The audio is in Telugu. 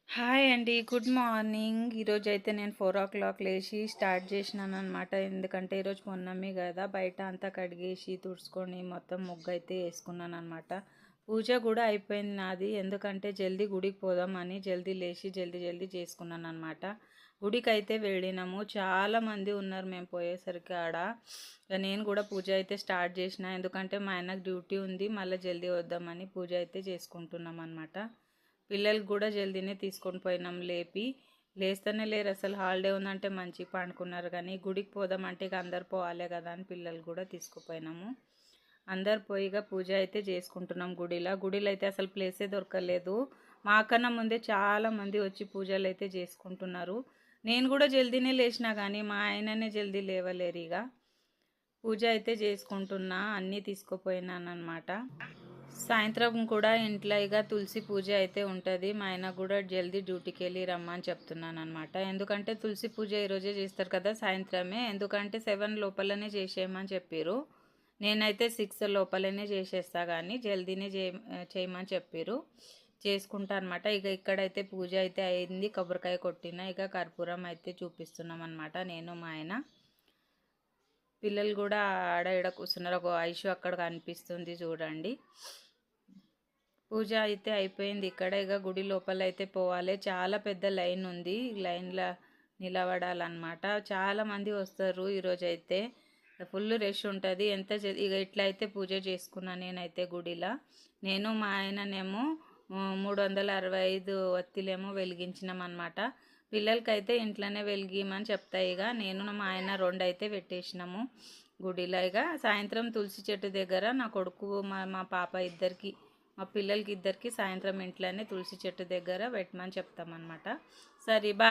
హాయ్ అండి. Good morning. ఈరోజైతే నేను 4:00 లేచి స్టార్ట్ చేసినాననమాట. ఎందుకంటే ఈరోజు పున్నమి కదా! బయట అంతా కడిగేసి, తుడుచుకొని మొత్తం ముగ్గైతే వేసుకున్నాననమాట. పూజ కూడా అయిపోయింది నాది. ఎందుకంటే జల్దీ గుడికి పోదామని జల్దీ లేచి జల్దీ చేసుకున్నాననమాట. గుడికైతే వెళ్ళినాము. చాలామంది ఉన్నారు మేము పోయేసరికి ఆడ. నేను కూడా పూజ అయితే స్టార్ట్ చేసిన. ఎందుకంటే మా ఆయనకు డ్యూటీ ఉంది. మళ్ళీ జల్దీ వద్దామని పూజ అయితే చేసుకుంటున్నాం అనమాట. పిల్లలకి కూడా జల్దీనే తీసుకొని పోయినాం లేపి. లేస్తేనే లేరు అసలు. హాలిడే ఉందంటే మంచిగా పండుకున్నారు, కానీ గుడికి పోదామంటే ఇక అందరు పోవాలే కదా అని పిల్లలు కూడా తీసుకుపోయినాము. అందరు పోయిగా పూజ అయితే చేసుకుంటున్నాం గుడిలో అయితే అసలు ప్లేసే దొరకలేదు. మాకన్నా ముందే చాలామంది వచ్చి పూజలు అయితే చేసుకుంటున్నారు. నేను కూడా జల్దీనే లేచినా, కానీ మా ఆయననే జల్దీ లేవలేరు. ఇక పూజ అయితే చేసుకుంటున్నా, అన్నీ తీసుకుపోయినానమాట. సాయంత్రం కూడా ఇంట్లో ఇక తులసి పూజ అయితే ఉంటుంది. మా ఆయన కూడా జల్దీ డ్యూటీకి వెళ్ళి రమ్మని చెప్తున్నాను అనమాట. ఎందుకంటే తులసి పూజ ఈరోజే చేస్తారు కదా సాయంత్రమే. ఎందుకంటే 7 లోపలనే చేసేయమని చెప్పారు. నేనైతే 6 లోపలనే చేసేస్తా, కానీ జల్దీనే చేయమని చెప్పారు. చేసుకుంటా అనమాట. ఇక ఇక్కడైతే పూజ అయితే అయింది. కొబ్బరికాయ కొట్టిన, ఇక కర్పూరం అయితే చూపిస్తున్నాం అనమాట నేను మా ఆయన. పిల్లలు కూడా ఆడ ఈడ కూర్చున్నారు. ఒక ఐషు అక్కడ కనిపిస్తుంది చూడండి. పూజ అయితే అయిపోయింది. ఇక్కడ ఇక గుడి లోపల అయితే పోవాలి. చాలా పెద్ద లైన్ ఉంది. లైన్లో నిలబడాలన్నమాట. చాలామంది వస్తారు ఈరోజైతే. ఫుల్ రష్ ఉంటుంది. ఇక ఇట్లా అయితే పూజ చేసుకున్నాను నేనైతే గుడిలో. నేను మా ఆయననేమో 365 ఒత్తిలేమో వెలిగించినాం అనమాట. పిల్లలకైతే ఇంట్లోనే వెలిగిమని చెప్తాయి. ఇక నేను మా ఆయన 2 అయితే పెట్టేసినాము గుడిలో. ఇక సాయంత్రం తులసి చెట్టు దగ్గర నా కొడుకు మా పాప ఇద్దరికి, మా పిల్లలకి ఇద్దరికి సాయంత్రం ఇంట్లోనే తులసి చెట్టు దగ్గర పెట్టమని చెప్తామన్నమాట. సరే, బాయ్.